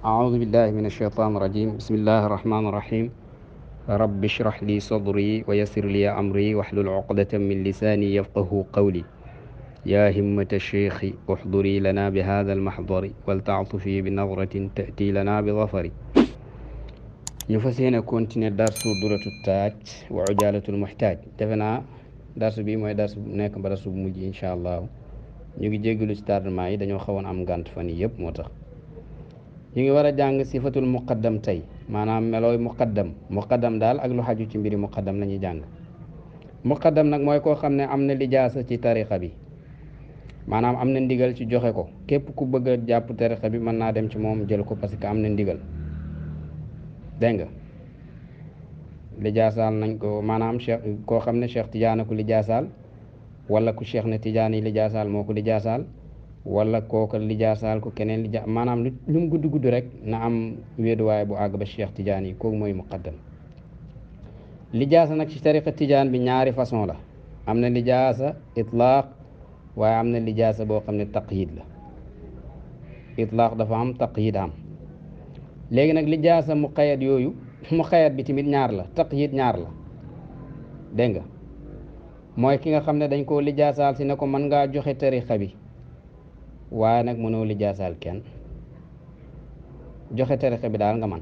أعوذ بالله من الشيطان الرجيم بسم الله الرحمن الرحيم رب اشرح لي صدري ويسر لي أمري واحلل عقدة من لساني يفقه قولي يا همة الشيخ احضري لنا بهذا المحضر ولتعطفي بنظرة تأتي لنا بظفر نفسينا كونتين درس درة التاج وعجالة المحتاج تفنا درس بي موي درس نيك با درس مجي إن شاء الله نيجي جيغلو ci tardement yi dañoo xawoon am gànt fan yi yëpp moo tax ñu ngi war a jàng sifatul muqaddam tey maanaam melooy muqaddam daal ak lu xaju ci mbiri muqaddam la ñuy jàng muqaddam nag mooy koo xam ne am na lijaasa ci tariqa bi maanaam am na ndigal ci joxe ko képp ku bëgg a jàpp tariqa bi mën naa dem ci moom jël ko parce que am na ndigal dégg nga lijaasaal nañ ko maanaam cheikh koo xam ne cheikh Tidiane ku lijaasaal wala ku cheikh ne Tidiane yi lijaasaal moo ko lijaasaal wala kooka lijaasaal ko keneen maanaam lu mu gudd gudd rek na am wéeduwaay bu àgg ba cheikh Tidiane yi kooku mooy muqaddam lijaasa nag ci tariqa Tidiane bi ñaari façon la am na lijaasa itlaaq waaye am na lijaasa boo xam ne taqyid la itlaaq dafa am taqyid am léegi nag lijaasa muqayyad yooyu muqayyad bi tamit ñaar la taqyid ñaar la dégg nga mooy ki nga xam ne dañ koo lijaasaal si ne ko mën ngaa joxe tariqa bi waaye nag mënoo lijaasaal kenn joxe tariqa bi daal nga man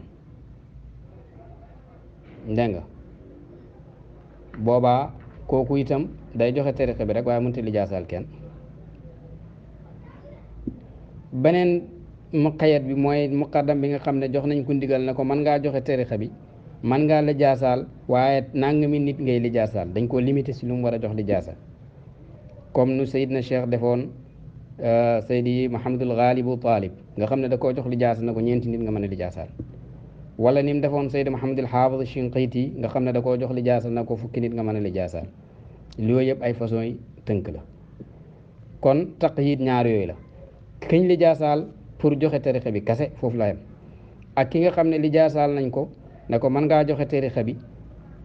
dégg nga boobaa kooku itam day joxe tariqa bi rek waaye mënut a lijaasaal kenn beneen muqayyad bi mooy muqaddam bi nga xam ne jox nañ ko ndigal ne ko mën ngaa joxe tariqa bi mën ngaa lijaasaal waaye nangami nit ngay lijaasaal dañ koo limité si lu mu war a jox lijaasa comme nu Seydina Cheikh defoon Seydi Mahamadul Ghalibu Talib nga xam ne da koo jox lijaasa na ko ñeenti nit nga mën a lijaasaal wala ni mu defoon Seydi Mahamadul Haafid Shinqiti nga xam ne da koo jox lijaasa na ko fukki nit nga mën a lijaasaal loolu yëpp ay façon yi tënk la kon taqyid ñaar yooyu la kiñ lijaasaal pour joxe tariqa bi kase foofu la yem ak ki nga xam ne lijaasaal nañ ko ne ko mën ngaa joxe tariqa bi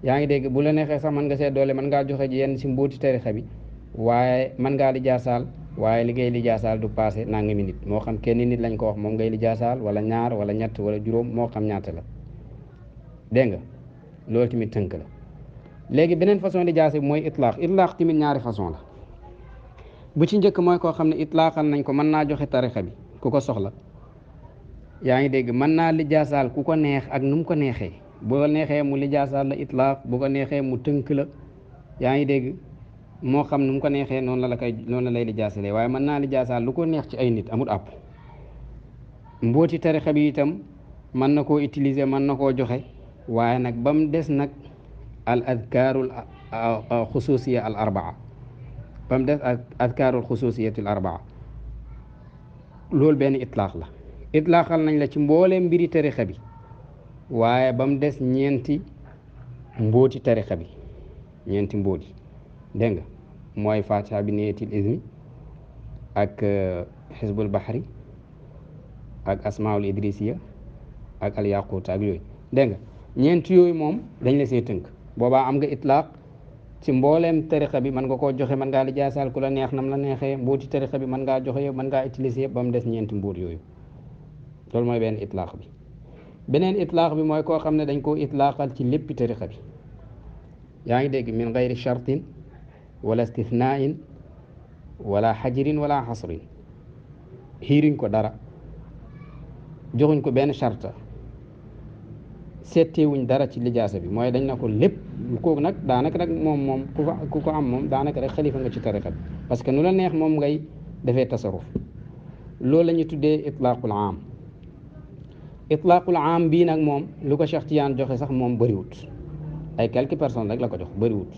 yaa ngi dégg bu la neexee sax mën nga see doole mën ngaa joxe yenn si mbóoti tariqa bi waaye mën ngaa lijaasaal waaye li ngay lijaasaal du passé nangami nit moo xam kenn nit lañ ko wax moom ngay lijaasaal wala ñaar wala ñett wala juróom moo xam ñaata la dégg nga loolu tamit tënk la léegi beneen façon lijaasa bi mooy itlaaq tamit ñaari façon la bu ci njëkk mooy koo xam ne itlaaqal nañ ko mën naa joxe tariqa bi ku ko soxla yaa ngi dégg mën naa lijaasaal ku ko neex ak nu mu ko neexee bu ko neexee mu lijaasaal la itlaaq bu ko neexee mu tënk la yaa ngi dégg moo xam nu mu ko neexee noonu la lay lijaasalee waaye mën naa lijaasaal lu ko neex ci ay nit amul àpp mbooti tariqa bi itam mën na koo utiliser mën na koo joxe waaye nag ba mu des nag al adkaarul xususiya al arbaa ba mu des ak adkaarul xususiyatul arbaa loolu benn itlaaq la itlaaqal nañ la ci mbooleem mbiri tariqa bi waaye ba mu des ñeenti mbooti tariqa bi ñeenti mbooti dégg nga mooy fatiha bi niyatil ismi ak xisbul bahri ak asmaul idrisiya ak al yaquut ak yooyu dégg nga ñeenti yooyu moom dañ la see tënk boobaa am nga itlaaq ci mbooleem tariqa bi mën nga koo joxe mën ngaa lijaasaal ku la neex nam la neexee mbooti tariqa bi mën ngaa joxe yëpp mën ngaa utiliser yëpp ba mu des ñeenti mboot yooyu loolu mooy benn itlaaq bi beneen itlaaq bi mooy koo xam ne dañ koo itlaaqal ci léppi tariqa bi yaa ngi dégg min gayri shartin wala istithnain wala xajirin wala xasrin xiiriñ ko dara joxuñ ko benn sharta seetewuñ dara ci lijaasa bi mooy dañ na ko lépp kooku nag daanaka rek moom ku ko am moom daanaka rek xalifa nga ci tariqa bi parce que nu la neex moom ngay defee tasaruf loolu la ñu tuddee itlaaqul aam itlaaqul aam bii nag moom lu ko Cheikh Tidiane joxe sax moom bëriwut ay quelques personnes rek la ko jox bëriwut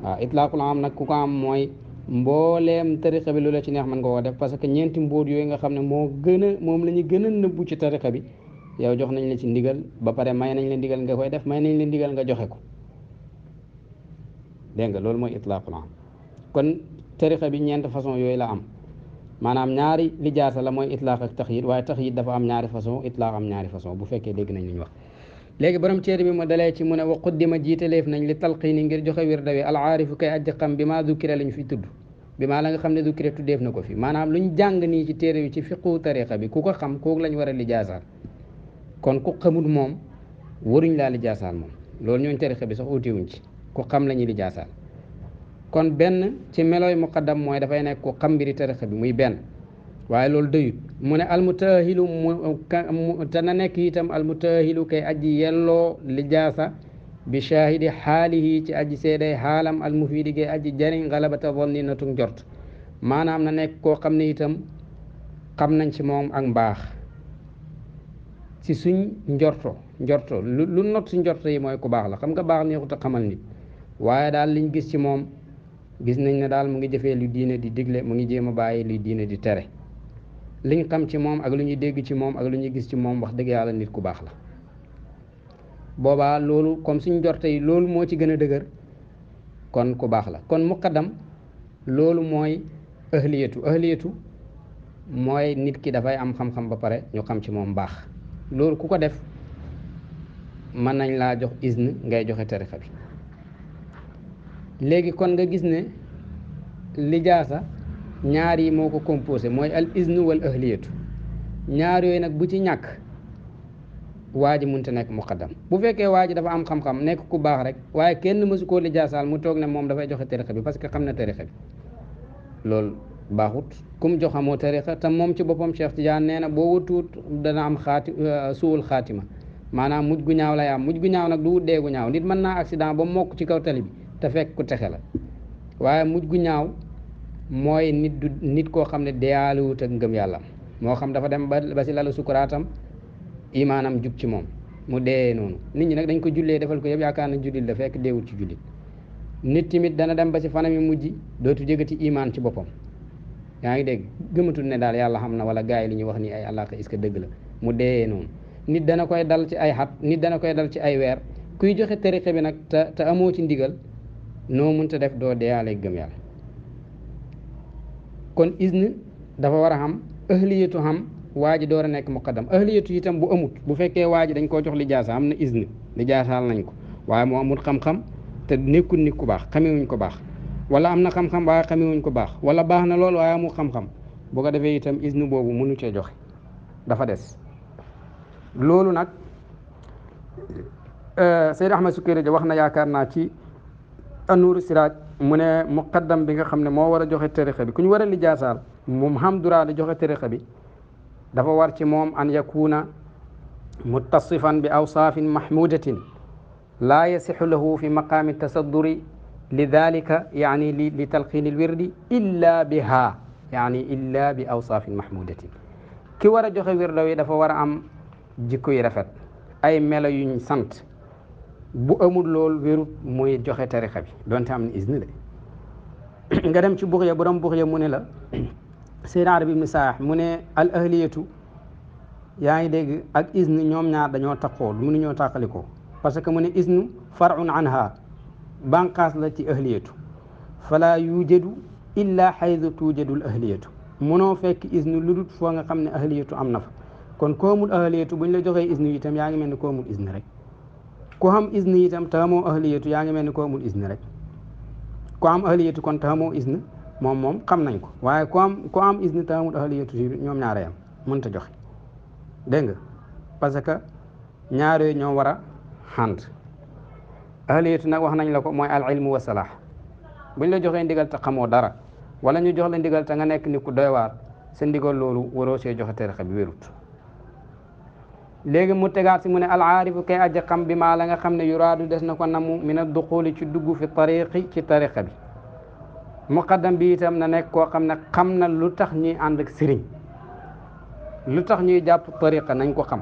waaw itlaaqul aam nag ku ko am mooy mbooleem tariqa bi lu la ci neex mën nga koo def parce que ñeenti mbóot yooyu nga xam ne moom la ñu gën a nëbbu ci tariqa bi yow jox nañ la ci ndigal ba pare may nañ la ndigal nga koy def may nañ la ndigal nga joxe ko dégg nga loolu mooy itlaaqul aam kon tariqa bi ñeent façon yooyu la am maanaam ñaari lijaasa la mooy itlaaq ak taxyid waaye taxyid dafa am ñaari façon itlaaq am ñaari façon bu fekkee dégg nañ li ñu wax léegi borom téere bi mu dalee ci mu ne wa quddima jiitaleef nañ li talqiini ngir joxe wirda wi al aarifu kay aji xam bi maa dukkira lañ fi tudd bi maa la nga xam ne dukkira tuddeef na ko fi maanaam luñ jàng nii ci téere bi ci fiqu tariqa bi ku ko xam kooku lañ war a lijaasaal kon ku xamul moom waruñ laa lijaasaal moom loolu ñooñ tarixa bi sax utiwuñ ci ku xam la ñuy lijaasaal kon benn ci melooy muqaddam mooy dafay nekk ku xam mbiri tarixa bi muy benn waaye loolu doyut mu ne almutahilu te na nekk itam almutahilu kay aji yelloo lijaasa bi shahidi xaalihi ci aji seeday xaalam almufidi kay aji jariñ galabata zanni natug njort maanaam na nekk koo xam ne itam xam nañ ci moom ak mbaax ci suñ njorto lu not si njorto yi mooy ku baax la xam nga baax neexut a xamal nit waaye daal liñ gis ci moom gis nañ ne daal mu ngi jëfee lu diine di digle mu ngi jéem a bàyyi lu diine di tere liñ xam ci moom ak lu ñuy dégg ci moom ak lu ñuy gis ci moom wax dëgg yàlla nit ku baax la boobaa loolu comme suñ njorte yi loolu moo ci gën a dëgër kon ku baax la kon muqaddam loolu mooy ahliyatu mooy nit ki dafay am xam-xam ba pare ñu xam ci moom baax loolu ku ko def mën nañ laa jox izn ngay joxe tarixa bi léegi kon nga gis ne lijaasa ñaar yi moo ko composé mooy al izn wal ahliyatu ñaar yooyu nag bu ci ñàkk waa ji mënta nekk muqaddam bu fekkee waa ji dafa am xam-xam nekk ku baax rek waaye kenn mësu koo lijaasaal mu toog ne moom dafay joxe tarixa bi parce que xam na tarixa bi loolu baaxut kum jox amoo tarixa te moom ci boppam Cheikh Tidiane nee na boo wutuut dana am suul xaatima maanaam mujj gu ñaaw lay am mujj gu ñaaw nag du wut dee gu ñaaw nit mën naa accident ba mokk ci kaw tali bi te fekk ku texe la waaye mujj gu ñaaw mooy nit koo xam ne deyaaliwut ak ngëm yàlla moo xam dafa dem ba si lalu sukuraatam imaanam jug ci moom mu dee noonu nit ñi nag dañ ko jullee defal ko yëpp yaakaar na jullit la fekk deewul ci jullit nit tamit dana dem ba si fanam yi mujj dootu jégati imaan ci boppam yaa ngi dégg gëmatul ne daal yàlla xam na wala gars yi li ñuy wax nii ay àllaaxa est-ce que dëgg la mu dee noonu nit dana koy dal ci ay xat nit dana koy dal ci ay weer kuy joxe tarixa bi nag te amoo ci ndigal noo mënta def doo deeyaale gëm yàlla kon izn dafa war a xam ahliyatu xam waa ji door a nekk muqaddam ahliyatu itam bu amut bu fekkee waa ji dañ koo jox lijaasa am na izn lijaasaal nañ ko waaye moo amul xam-xam te nekkul nit ku baax xamewuñ ko baax wala am na xam-xam waaye xamewuñ ko baax wala baax na lool waaye amul xam-xam bu ko defee itam izn boobu mënu cee joxe dafa des loolu nag Seyd Ahmad Sukayri wax na yaakaar naa ci Anuuru Siraaj mu ne muqaddam bi nga xam ne moo war a joxe tarixa bi ku ñu war a lijaasaal moom xam duraa di joxe tarixa bi dafa war ci moom an yakuna muttasifan bi awsaafin mahmudatin laa yasixu lahu fi maqaami tasadduri lidalika yaani li talqiini lwirdi illa biha yaani illa bi awsaafin mahmudatin ki war a joxe wirdo yi dafa war a am jikko yi rafet ay melo yuñ sant bu amul lool wérut muy joxe tarixa bi donte am na izn de nga dem ci buxya borom buxya mu ne la Seydina Arabi ibn Saax mu ne al ahliyatu yaa ngi dégg ak izn ñoom ñaar dañoo taqoo mënu ñoo tàqalikoo parce que mu ne iznu far'un anha banqaas la ci ahliyatu fala yujadu illa xaydu tujadu al ahliyatu mënoo fekk izn lu dut foo nga xam ne ahliyatu am na fa kon koomul ahliyatu buñ la joxee izn itam yaa ngi mel ni koomul izn rek ku am izn itam te amoo ahliyatu yaa ngi mel ni koomul izn rek ku am ahliyatu kon te amoo izn moom xam nañ ko waaye ku am izn te amul ahliyatu ñoom ñaare yam mënta joxe dégg nga parce que ñaar yooyu ñoo war a xànd ahliyatu nag wax nañ la ko mooy al ilmu wa salah buñ la joxee ndigal te xamoo dara wala ñu jox la ndigal te nga nekk ni ku doy waar sa ndigal loolu waroo see joxe tarixa bi wérut léegi mu tegaat si mu ne al aarifu kay aja xam bi maa la nga xam ne yuraadu des na ko namu min ad duxuli ci dugg fi tariqi ci tarixa bi muqaddam bi itam na nekk koo xam ne xam na lu tax ñuy ànd ak sëriñ lu tax ñuy jàpp tariqa nañ ko xam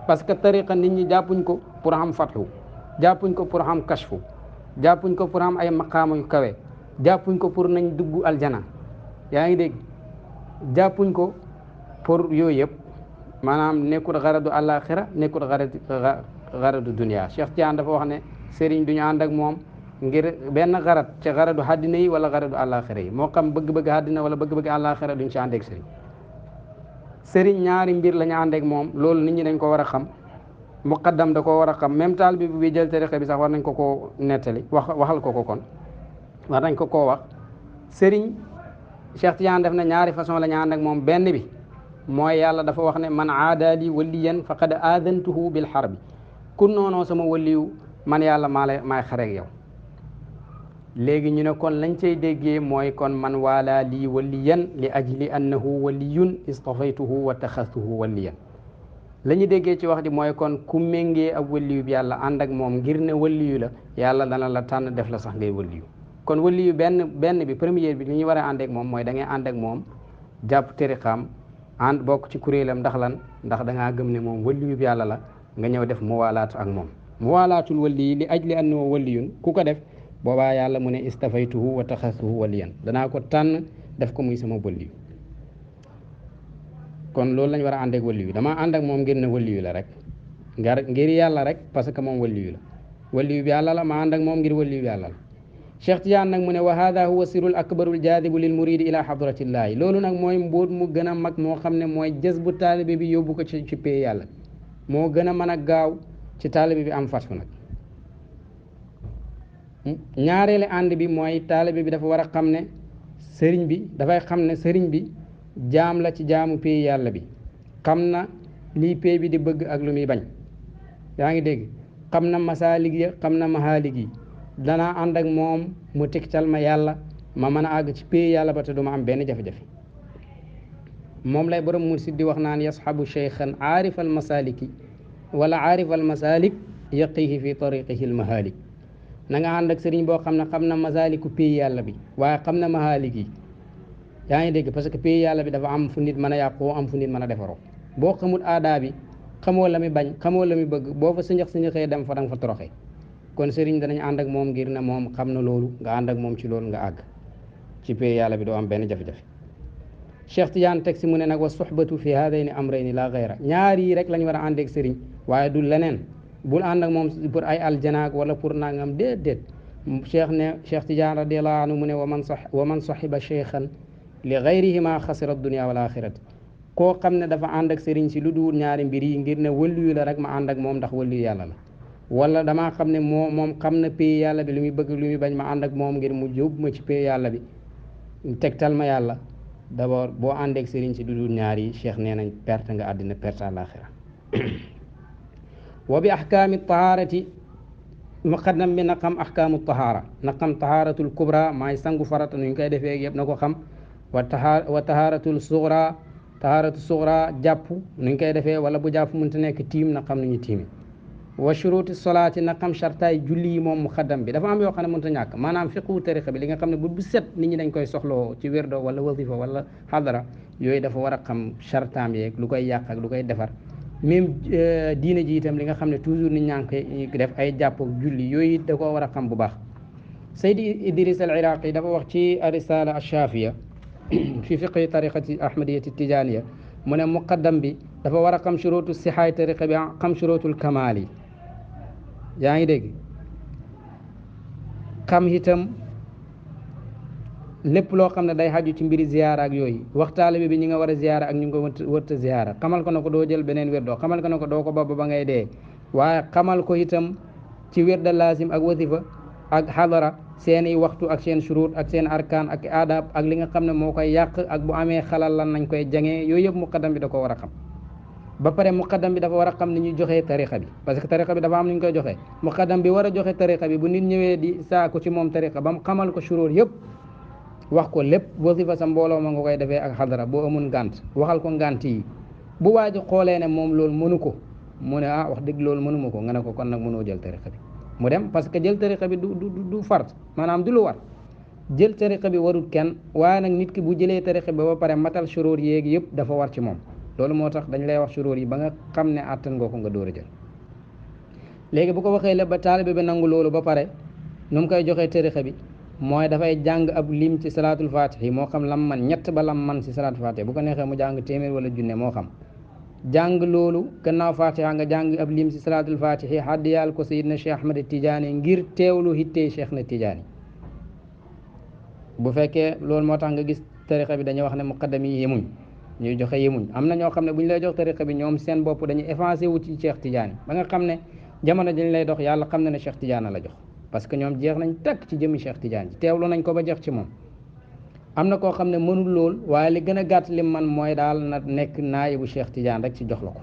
parce que tariqa nit ñi jàppuñ ko pour xam fatxu jàppuñ ko pour xam kashfu jàppuñ ko pour xam ay maqaama yu kawe jàppuñ ko pour nañ dugg aljana yaa ngi dégg jàppuñ ko pour yooyu yëpp maanaam nekkul xaradu àllaaxira nekkul xaradu dunia Cheikh Tidiane dafa wax ne sëriñ duñu ànd ak moom ngir benn xarat ci xaradu àddina yi wala xaradu àllaaxira yi moo xam bëgg-bëgg àddina wala bëgg-bëgg àllaaxira duñ ci ànd ak sëriñ ñaari mbir la ñu ànd ak moom loolu nit ñi dañ ko war a xam muqaddam da ko war a xam même taal bi jël tariqa bi sax war nañ ko koo nettali waxal ko kon war nañ ko koo wax sëriñ Cheikh Tidiane def na ñaari façon la ñu ànd ak moom benn bi mooy yàlla dafa wax ne man aadaali waliyan faqad aadantuhu bil harbi ku noonoo sama waliyu man yàlla maay xareeg yow. léegi ñu ne kon lañ cay déggee mooy kon man waalaa lii waliyan li ajli annahu waliyun istafaytuhu wa taxastuhu waliyan. la ñu déggee ci wax ji mooy kon ku méngee ab waliyu bi yàlla ànd ak moom ngir ne waliyu la yàlla dana la tànn def la sax ngay waliyu. kon waliyu benn bi première bi li ñu war a ànd ak moom mooy da ngay ànd ak moom jàpp tariqaam ànd bokk ci kuréelam ndax lan ndax da ngaa gëm ne moom waliyu bi yàlla la nga ñëw def muwaalaatu ak moom. muwaalaatul waliyi li ajli annahu waliyun ku ko def boobaa yàlla mu ne istafaytuhu wa taxastuhu waliyan danaa ko tànn def ko muy sama waliyu. kon loolu lañ war a ànd ak waliyu damaa ànd ak moom ngir ne waliyu la rek ngir yàlla rek parce que moom waliyu la waliyu bi yàlla la ma ànd ak moom ngir waliyu bi yàlla la. Cheikh Tidiane nag mu ne wa hada huwa sirrul akbarul jaadibu lil muridi ila hadratillahi loolu nag mooy mbóot mu gën a mag moo xam ne mooy jës bu taalibe bi yóbbu ko ci pay yàlla moo gën a mën a gaaw ci taalibe bi am fas nag. ñaareelu ànd bi mooy taalibe bi dafa war a xam ne sëriñ bi dafay xam ne sëriñ bi jaam la ci jaamu pay yàlla bi xam na lii pay bi di bëgg ak lu muy bañ yaa ngi dégg xam na masaalik ya xam na mahaalig yi danaa ànd ak moom mu tegtal ma yàlla ma mën a àgg ci pay yàlla ba te duma am benn jafe-jafe. moom lay borom mursid di wax naan yasxabu cheykhan aarif al masaliki wala aarif al masalik yaqihi fi tariqihi al mahalik. na nga ànd ak sëriñ boo xam ne xam na masaliku pay yàlla bi waaye xam na mahalik yi yaa ngi dégg parce que pay yàlla bi dafa am fu nit mën a yàqoo am fu nit mën a defaroo boo xamul aadaa bi xamoo la mi bañ xamoo la mi bëgg boo fa sëñaxee dem fa danga fa toroxee. kon sëriñ danañ ànd ak moom ngir ne moom xam na loolu nga ànd ak moom ci loolu nga àgg ci pay yàlla bi doo am benn jafe-jafe. Cheikh Tidiane teg si mu ne nag wa suhbatu fi hadayni amrayni la gayra ñaar yi rek lañ war a ànd ak sëriñ waaye du leneen bul ànd ak moom pour ay aljanaak wala pour nangam déedéet. Cheikh Tidiane radiallahu anhu mu ne wa man sahiba cheikhan li gayrihima xasira dunia wal axirati koo xam ne dafa ànd ak sëriñ si lu dul ñaari mbir yi ngir ne wëlliyu la rek ma ànd ak moom ndax wëlliyu yàlla la wala damaa xam ne moom xam na pay yàlla bi lu muy bëgg lu muy bañ ma ànd ak moom ngir mu yóbbu ma ci pay yàlla bi tegtal ma yàlla d'abord boo àndeek sëriñ si dudul ñaar yi cheikh nee nañ perte nga àddina perte àlaxira. wa bi ahkaami taharati muqaddam bi na xam ahkaamu tahara na xam taharatul kubra maay sangu farata nuñ koy defee yëpp na ko xam wa taharatul sugra jàpp nuñ koy defee wala bu jàpp mënta nekk tiim na xam nuñu tiimi wa shuruti solaati na xam shartaay julli yi moom muqaddam bi dafa am yoo xam ne mënta ñàkk maanaam fiqhu tariqa bi li nga xam ne bu set nit ñi dañ koy soxloo ci wérdo wala wasifa wala xadara yooyu dafa war a xam shartaam yeeg lu koy yàq ak lu koy defar même diine ji itam li nga xam ne toujours nit ñaa ngi koy def ay jàpp julli yooyu da koo war a xam bu baax. Seydi Idris al Iraqi dafa wax ci risala ash-shafiya fi fiqhi tariqati ahmadiyati tijaniya mu ne muqaddam bi dafa war a xam shurutu sixaay tariqa bi xam shurutul kamaal yi yaa ngi dégg xam itam lépp loo xam ne day xaju ci mbiri ziyaara ak yooyu waxtaale bi ñi nga war a ziyaara ak ñu nga wërta ziyaara xamal ko na ko doo jël beneen wérdoo xamal ko na ko doo ko ba ngay dee waaye xamal ko itam ci wérda lazim ak wasifa ak xadara seeni waxtu ak seen shurut ak seen arkaan ak adab ak li nga xam ne moo koy yàq ak bu amee xalal lan nañ koy jangee yooyu yëpp muqaddam bi da ko war a xam. ba pare muqaddam bi dafa war a xam ni ñuy joxee tariqa bi parce que tariqa bi dafa am ni ñu koy joxee muqaddam bi war a joxe tariqa bi bu nit ñëwee di saako ci moom tariqa ba mu xamal ko shurut yëpp wax ko lépp wasifa sa mbooloo ma nga koy defee ak xadara boo amul ngànt waxal ko ngànt yi bu waaji xoolee ne moom loolu mënu ko mu ne wax dëgg loolu mënuma ko nga ne ko kon nag mënoo jël tariqa bi mu dem parce que jël tariqa bi du fard maanaam du lu war jël tariqa bi warul kenn waaye nag nit ki bu jëlee tariqa bi ba pare matal shurut yeeg yëpp dafa war ci moom loolu moo tax dañ lay wax shurut yi ba nga xam ne àttan nga ko nga door a jël. léegi bu ko waxee lépp ba taalibe bi nangu loolu ba pare nu mu koy joxee tariqa bi mooy dafay jàng ab lim ci salaatul fatihi moo xam lam man ñett ba lam man ci salaatul fatihi bu ko neexee mu jàng téeméer wala junne moo xam jàng loolu gannaaw fatiha nga jàng ab lim ci salaatul fatihi haddiyal ko sayidna Cheikh Ahmad Tidiane ngir teewlu hittee Cheikh na Tidiane. bu fekkee loolu moo tax nga gis tariqa bi dañuy wax ne muqaddam yi yemuñ ñuy joxe yemuñ am na ñoo xam ne bu ñu lay jox tariqa bi ñoom seen bopp dañuy effacé wu ci Cheikh Tidiane ba nga xam ne jamono dañ lay dox yàlla xam na ne Cheikh Tidiane la jox parce que ñoom jeex nañ takk ci jëmmi Cheikh Tidiane ji teewlu nañ ko ba jeex ci moom am na koo xam ne mënul lool waaye li gën a gàtt lim man mooy daal na nekk naayibu Cheikh Tidiane rek ci jox la ko.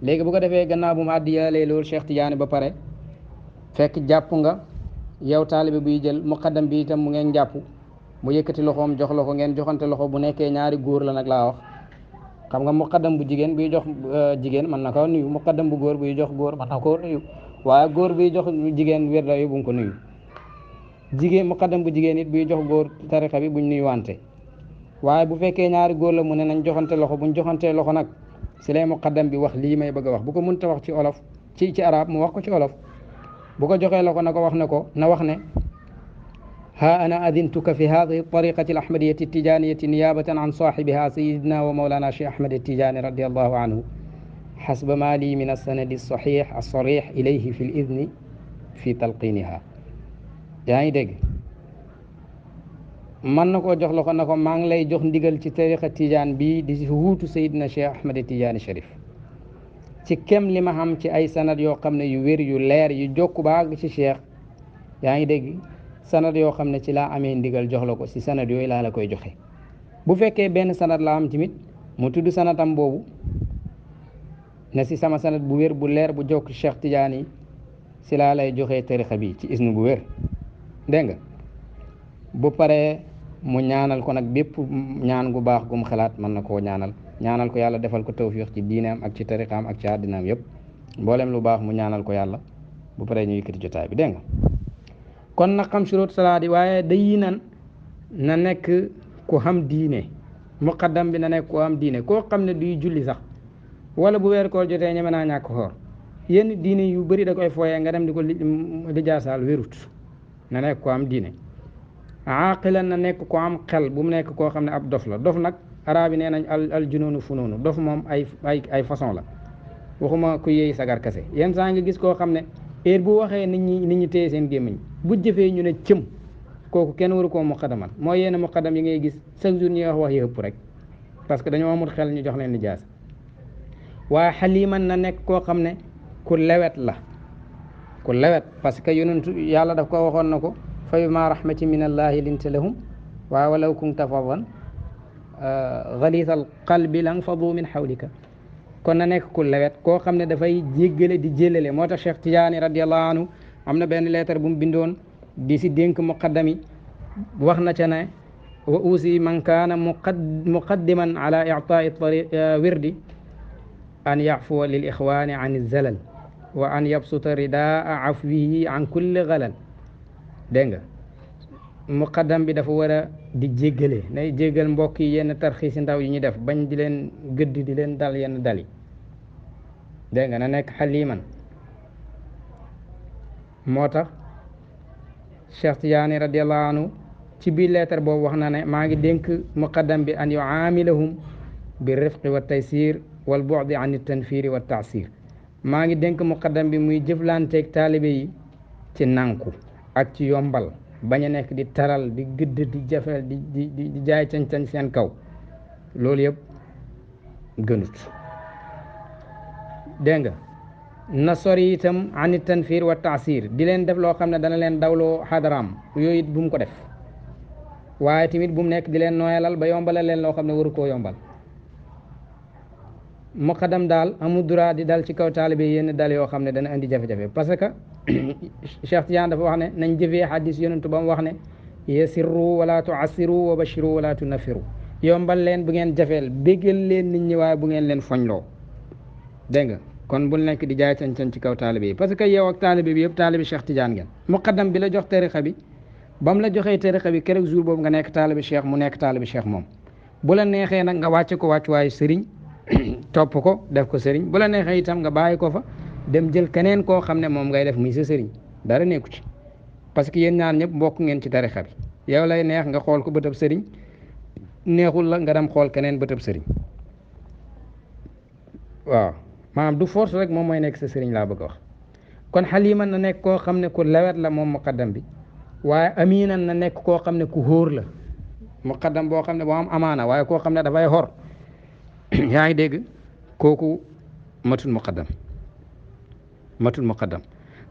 léegi bu ko defee gannaaw bu mu àddiyalee loolu Cheikh Tidiane ba pare fekk jàpp nga yow taalibe buy jël muqaddam bi itam mu ngeen jàpp mu yëkkati loxoom jox la ko ngeen joxante loxo bu nekkee ñaari góor la nag laa wax. xam nga muqaddam bu jigéen buy jox jigéen mën na ko nuyu muqaddam bu góor buy jox góor mën na koo nuyu waaye góor buy jox jigéen wirda yi bu mu ko nuyu. jigéen muqaddam bu jigéen it buy jox góor tarixa bi buñ nuyu wante waaye bu fekkee ñaari góor la mu ne nañ joxante loxo buñ joxantee loxo nag si lay muqaddam bi wax lii may bëgg a wax bu ko mënta wax ci olof ci arab mu wax ko ci olof bu ko joxee loxo na ko wax ne ko na wax ne ها أنا أذنتك في هذه الطريقة الأحمدية التجانية نيابة عن صاحبها سيدنا ومولانا شيخ أحمد التجاني رضي الله عنه حسب ما لي من السند الصحيح الصريح إليه في الإذن في تلقينها. يعني دق من نكو جوخ لوخو نكو مان لاي جوخ ndigal ci tariqa tijan bi di huutu Seydina Cheikh Ahmed Tidiane Cherif ci kem li ma xam ci ay sanad yoo xam ne yu wér yu leer yu jokku ba àgg ci Cheikh yaa ngi dégg sanad yoo xam ne ci laa amee ndigal jox la ko si sanad yooyu laa la koy joxe bu fekkee benn sanad la am tamit mu tudd sanadam boobu ne si sama sanad bu wér bu leer bu jokk Cheikh Tidiane yi si laa lay joxee tariqa bi ci isnu bu wér dégg nga bu paree mu ñaanal ko nag bépp ñaan gu baax gu mu xalaat mën na koo ñaanal ko yàlla defal ko tawfiq ci diineem ak ci tariqaam ak ci àddinaam yëpp mboolem lu baax mu ñaanal ko yàlla bu paree ñu yëkkati jotaay bi dégg nga kon nag xam shurut salaat yi waaye day nan na nekk ku xam diine muqaddam bi na nekk ku xam diine koo xam ne duy julli sax wala bu weer koor jotee ñeme naa ñàkk xoor yenn diine yu bëri da koy fooyee nga dem di ko lijaasaal wérut na nekk ku am diine aaqilan na nekk ku am xel bu mu nekk koo xam ne ab dof la dof nag arab yi nee nañ al junoonu funoonu dof moom ay façon la waxuma ku yéey sagar kase yenn saa nga gis koo xam ne heure bu waxee nit ñi téye seen gémmiñ bu jëfee ñu ne cëm kooku kenn waru koo muqaddamal mooy yenn muqaddam yi ngay gis chaque jour ñuy wax yi ëpp rek parce que dañoo amul xel ñu jox leen lijaasa waaye xaliman na nekk koo xam ne ku lewet la ku lewet parce que yonentu yàlla daf ko waxoon na ko fa bima rahmatin min allahi linta lahum waaye walaw kunta faddan ghalith al qalbi lan fadu min hawlika kon na nekk ku lewet koo xam ne dafay jéggale di jëlale moo tax Cheikh Tidiane radiallahu anhu am na benn lettre bu mu bindoon di si dénk muqaddami wax na ca ne wa usi man kaana muqaddiman ala i'taai wirdi an yafuwa lil ixwaani an zalal wa an yabsuta ridaa afwihi an kulli galal dégg nga muqaddam bi dafa war a di jéggale nay jéggal mbokk yi yenn tarxiisi ndaw yi ñu def bañ di leen gëdd di leen dal yenn dali dégg nga na nekk xaliman moo tax Cheikh Tidiane radiallahu anhu ci biir leetar boobu wax na ne maa ngi dénk muqaddam bi an yuamilahum bi rifqi wa taysir wal bu'di an tanfiri wa taasir maa ngi dénk muqaddam bi muy jëflanteeg taalibe yi ci nanku ak ci yombal bañ a nekk di taral di gëdd di jafeel di jaay cañ-cañ seen kaw loolu yëpp gënut dégg nga na sori itam ani tanfir wa taasir di leen def loo xam ne dana leen dawloo xadaraam yooyu it bu mu ko def waaye tamit bu mu nekk di leen nooyalal ba yombalal leen loo xam ne waru koo yombal muqaddam daal amul droit di dal ci kaw taalibe yenn dal yoo xam ne dana indi jafe-jafe parce que Cheikh Tidiane dafa wax ne nañ jëfee xadis yonentu ba mu wax ne yasirru wala tuassiru wa bashiru wala tunafiru yombal leen bu ngeen jafeel béggal leen nit ñi waaye bu ngeen leen foñloo dégg nga kon bul nekk di jaay cañ-cañ ci kaw taalibe yi parce que yow ak taalibe bi yëpp taalibe Cheikh Tidiane ngeen muqaddam bi la jox tariqa bi ba mu la joxee tariqa bi keroog jour boobu nga nekk taalibe Cheikh mu nekk taalibe Cheikh moom bu la neexee nag nga wàcce ko wàccuwaayu sëriñ topp ko def ko sëriñ bu la neexee itam nga bàyyi ko fa dem jël keneen koo xam ne moom ngay def muy sa sëriñ dara nekku ci parce que yéen ñaar ñëpp mbokk ngeen ci tariqa bi yow lay neex nga xool ko bëtëb sëriñ neexul la nga dem xool keneen bëtëb sëriñ waaw maanaam du force rek moom mooy nekk sa sëriñ laa bëgg a wax kon xaliman na nekk koo xam ne ku lewet la moom muqaddam bi waaye aminan na nekk koo xam ne ku hóor la muqaddam boo xam ne boo am amaana waaye koo xam ne dafay xor yaa ngi dégg kooku matul muqaddam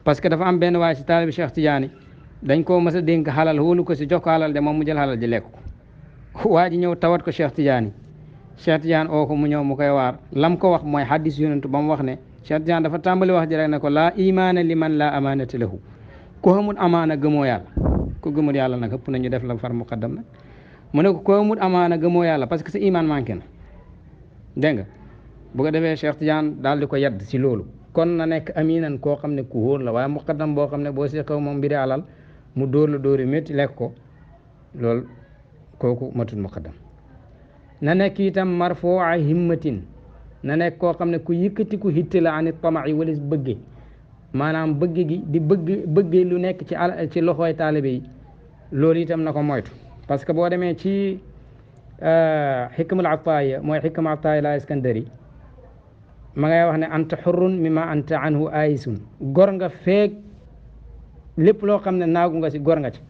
parce que dafa am benn waaye si taalibi Cheikh Tidiane dañ koo mës a dénk xalal wóolu ko si jox ko xalal de moom mu jël xalal ji lekk ko waa ji ñëw tawat ko Cheikh Tidiane Cheikh Tidiane oo ko mu ñëw mu koy waar lam ko wax mooy hadis yonentu ba mu wax ne Cheikh Tidiane dafa tàmbali wax ji rek ne ko laa imaana liman laa amaanata lahu ku xamul amaana gëmoo yàlla ku gëmul yàlla nag ëpp nañu def la far muqaddam nag mu ne ko ku xamul amaana gëmoo yàlla parce que sa iman manqué na dégg nga bu ko defee Cheikh Tidiane daal di ko yedd si loolu kon na nekk aminan koo xam ne ku wóor la waaye muqaddam boo xam ne boo seqew moom mbiri alal mu dóor la dóori métti lekk ko loolu kooku matul muqaddam na nekk itam marfu'a himmatin na nekk koo xam ne ku yëkkati ku hitte la ani tama'i walis bëgge maanaam bëgg gi di bëgge lu nekk ci loxooy taalibe yi loolu itam na ko moytu parce que boo demee ci xikmul ataaya mooy xikma ataaya la iskandari ma ngay wax ne anta xurrun mimma anta anhu ayisun gor nga feeg lépp loo xam ne naagu nga si gor nga ci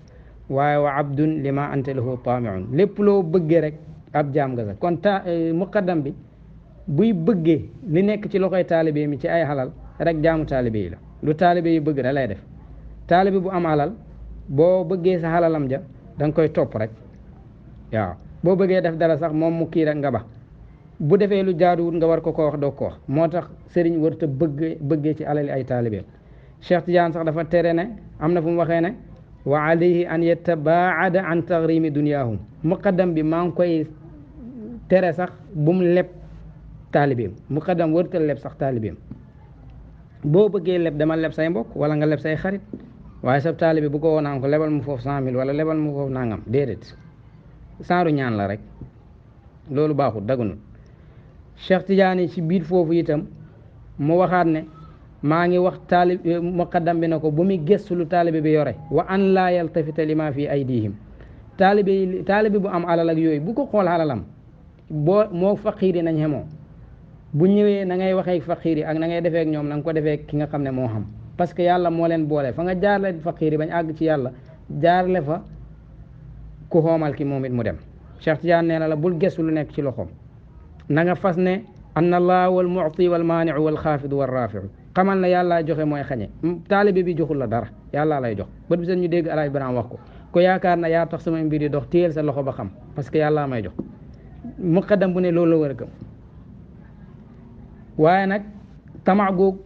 waaye wa abdun lima anta lahu taamiun lépp loo bëggee rek ab jaam nga sax kon muqaddam bi buy bëggee li nekk ci loxoy taalibe mi ci ay xalal rek jaamu taalibe yi la lu taalibe yi bëgg da lay def taalibe bu am xalal boo bëggee sa xalalam ja da nga koy topp rek waaw boo bëggee def dara sax moom mu kii rek nga ba bu defee lu jaaduwut nga war ko wax doo ko wax moo tax sëriñ warta bëggee ci alali ay taalibe Cheikh Tidiane sax dafa tere ne am na fu mu waxee ne wa alayhi an yatabaada an tagrimi duniyahum muqaddam bi maa ngi koy tere sax bu mu leb taalibeem muqaddam warta leb sax taalibeem boo bëggee leb dama leb say mbokk wala nga leb say xarit waaye sa taalibe bu ko woonaan ko lebal mu foofu 100 000 wala lebal mu foofu nangam déedéet saaru ñaan la rek loolu baaxul dagunul Cheikh Tidiane ci biir foofu itam mu waxaat ne maa ngi wax muqaddam bi na ko bu muy gëstu lu taalibe bi yore wa an laa yaltafita lima fi aydihim taalibe bu am alal ak yooyu bu ko xool alalam moo faqiiri nañ xemoo bu ñëwee na ngay waxee faqiiri ak na ngay defee ak ñoom na nga ko defee ki nga xam ne moo xam parce que yàlla moo leen boole fa nga jaarle faqiiri bañ àgg ci yàlla jaarle fa ku xoomal ki moom it mu dem Cheikh Tidiane nee na la bul gëstu lu nekk ci loxoom na nga fas ne anna allah wal mu'ti wal maani'u wal xaafidu wal raafi'u xamal na yàllaa joxe mooy xañe taalibe bi joxul la dara yàllaa lay jox bët bi seen ñu dégg Alaaji Ibrahima wax ko yaakaar na yaa tax sama mbir yi dox téyel sa loxo ba xam parce que yàllaa may jox muqaddam bu ne loolu la war a gëm waaye nag tama googu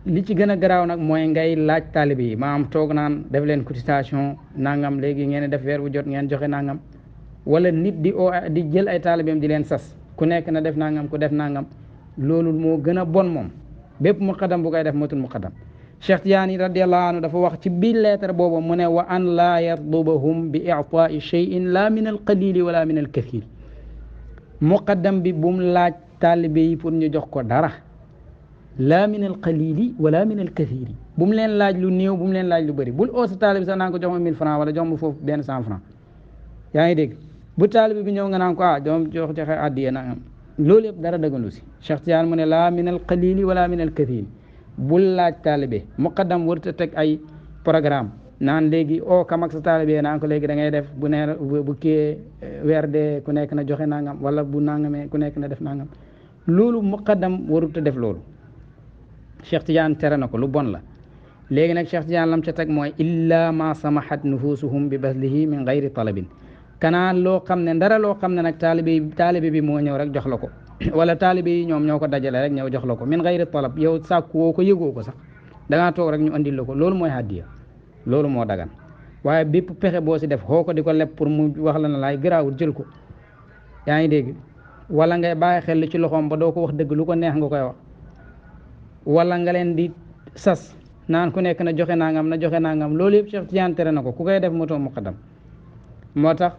li ci gën a garaaw nag mooy ngay laaj taalibe yi maanaam toog naan def leen cotisation nangam léegi ngeen def weer bu jot ngeen joxe nangam wala nit di jël ay taalibeem di leen sas ku nekk na def nangam ku def nangam loolu moo gën a bon moom bépp muqaddam bu koy def matul muqaddam Cheikh Tidiane radiyallahu anhu dafa wax ci biir lettre boobu mu ne wa an laa yardubahum bi i'taai shay'in la min al qalili wala min al kathir muqaddam bi bu mu laaj taalibe yi pour ñu jox ko dara la min al qalili wala min al kathiri bu mu leen laaj lu néew bu mu leen laaj lu bëri bul oo sa taalibe sax naan ko jox ma 1000 francs wala jox ma foofu benn 100 francs yaa ngi dégg bu taalibe bi ñëw nga naan ko doom joxe addiya nangam loolu yëpp dara dëggandu si Cheikh Tidiane mu ne laa min al qalili wala min al kathiri bul laaj taalibe muqaddam warut a teg ay programme naan léegi kam ak sa taalibe naan ko léegi da ngay def bu neer bu kii weer de ku nekk na joxe nangam wala bu nangamee ku nekk na def nangam loolu muqaddam warut a def loolu Cheikh Tidiane tere na ko lu bon la léegi nag Cheikh Tidiane lam ca teg mooy illa ma samahat nufusuhum bi baslihi min gayri talabin kanaan loo xam ne ndara loo xam ne nag taalibe bi moo ñëw rek jox la ko wala taalibe yi ñoom ñoo ko dajale rek ñëw jox la ko min gayri talab yow sàkku woo ko yëgoo ko sax da ngaa toog rek ñu andil la ko loolu mooy hadiya loolu moo dagan waaye bépp pexe boo si def xoo ko di ko leb pour mu wax la na laay garaawul jël ko yaa ngi dégg wala ngay bàyyi xel li ci loxoom ba doo ko wax dëgg lu ko neex nga koy wax wala nga leen di sas naan ku nekk na joxe nangam loolu yëpp Cheikh Tidiane tere na ko ku koy def motoo muqaddam moo tax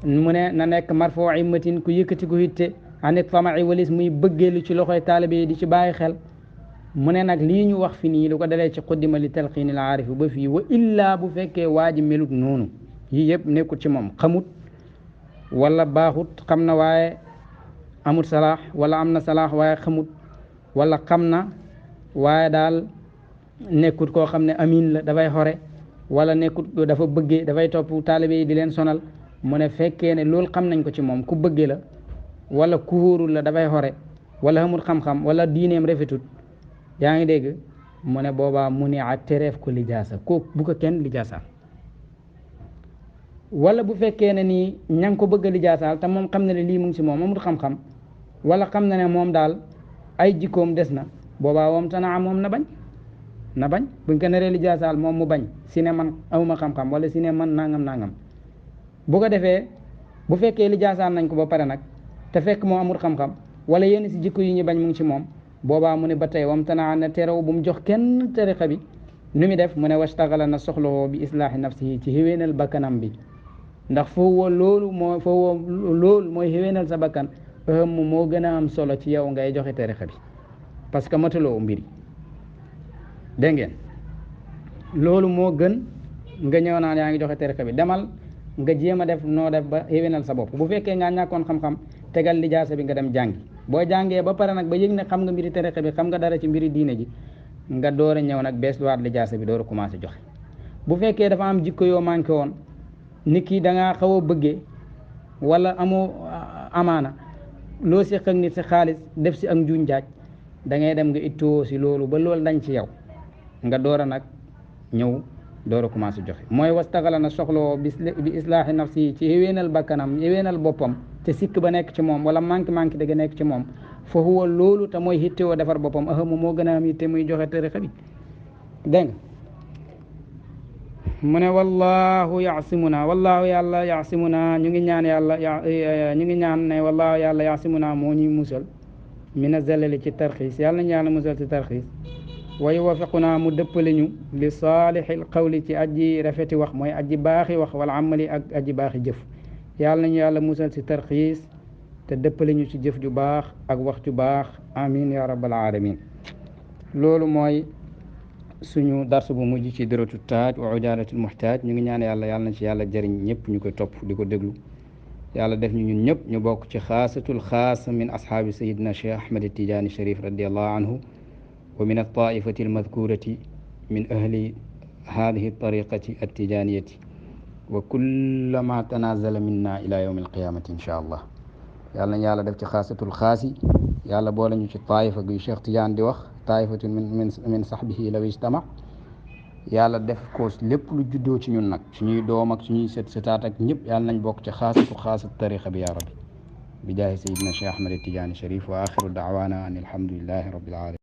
mu ne na nekk marfoo immatin ku yëkkati ku hitte anit tama'i walis muy bëggeelu ci loxoy taalibe yi di ci bàyyi xel mu ne nag lii ñu wax fi nii lu ko dalee ci xuddima li talqiinil aarifi ba fii wa illaa bu fekkee waa ji melut noonu yii yëpp nekkul ci moom xamut wala baaxut xam na waaye amut salaax wala am na salaax waaye xamut wala xam na waaye daal nekkut koo xam ne amin la dafay xore wala nekkut dafa bëggee dafay topp taalibe yi di leen sonal mu ne fekkee ne loolu xam nañ ko ci moom ku bëggee la wala ku wóorul la dafay xore wala xamul xam-xam wala diineem rafetut yaa ngi dégg mu ne boobaa mu ne a tereef ko lijaasa ko bu ko kenn lijaasa wala bu fekkee ne nii ña ngi ko bëgg a lijaasaal te moom xam na ne lii mu ngi si moom amul xam-xam wala xam na ne moom daal ay jikkoom des na boobaa moom tanaa moom na bañ buñ ko naree lijaasaal moom mu bañ si ne man awma xam-xam wala si ne man nangam bu ko defee bu fekkee lijaasaal nañ ko ba pare nag te fekk moom amul xam-xam wala yenn si jikko yi ñu bañ mu ngi ci moom boobaa mu ne ba tey wam tanaa na terew bu mu jox kenn tariqa bi nu mu def mu ne wastagala na soxlawoo bi islaahi nafsihi ci xéwénal bakkanam bi ndax foofu loolu mooy xéwénal sa bakkan moo gën a am solo ci yow ngay joxe tariqa bi parce que mataloo mbiri dégg ngeen loolu moo gën nga ñëw naan yaa ngi joxe tariqa bi demal nga jéem a def noo def ba xéwénal sa bopp bu fekkee nga ñàkkoon xam-xam tegal lijaasa bi nga dem jàngi boo jàngee ba pare nag ba yëg ne xam nga mbiri tariqa bi xam nga dara ci mbiri diine ji nga door a ñëw nag bees luwaat lijaasa bi door a commencé joxe bu fekkee dafa am jikko yoo manqué woon nit ki da ngaa xaw a bëggee wala amoo amaana loo séq ak nit si xaalis def si ak njuuñ jaaj da ngay dem nga ittoo si loolu ba loolu dañ ci yow nga door a nag ñëw door a commencé joxe mooy wastaxala na soxloo bi islaahi nafsi ci yéwénal bakkanam yéwénal boppam te sikk ba nekk ci moom wala manqué dëgg nekk ci moom fa huwa loolu te mooy hittewoo defar boppam ahamu moo gën a am yitte muy joxe tariqa bi dégg nga mu ne wallahu yàlla yaasimuna ñu ngi ñaan ñu ngi ñaan ne wallahu yàlla yaasimuna moo ñuy musal mina zalali ci tarxiis yàlla nañu yàlla musal ci tarxiis wa yuwafiquna mu dëppale ñu li saalihil qawli ci aji rafeti wax mooy aji baaxi wax wala amali ak aji baaxi jëf yàlla nañu yàlla musal ci tarxiis te dëppale ñu ci jëf ju baax ak wax ju baax amin ya rabbal alamin loolu mooy suñu darsu bu mujj ci diratu taaj wa ujaalatul muhtaaj ñu ngi ñaan yàlla na ci yàlla jëriñ ñëpp ñu koy topp di ko déglu yàlla def ñu ñun ñëpp ñu bokk ci xaasatul xaasa min ashaabi sayidina cheikh ahmad tijaani sharif radiallahu anhu wa min altaifati almadkurati min ahli hadihi tariqati attijaniyati wa kullama tanazala minna ila yawmi alqiyamati insha allah yàlla nañ yàlla def ci xaasatul xaasi yàlla boole ñu ci taifa gi cheikh Tidiane di wax taifatun min sahbihi law ijtama yàlla def ko lépp lu juddoo ci ñun nag suñuy doom ak suñuy sëtaat ak ñëpp yàlla nañ bokk ci xaasatu tariqa bi ya rabbi bi jaahi sayidina cheikh ahmad tijaani sharif wa axiru daawana an alhamdulillahi rabbil alamin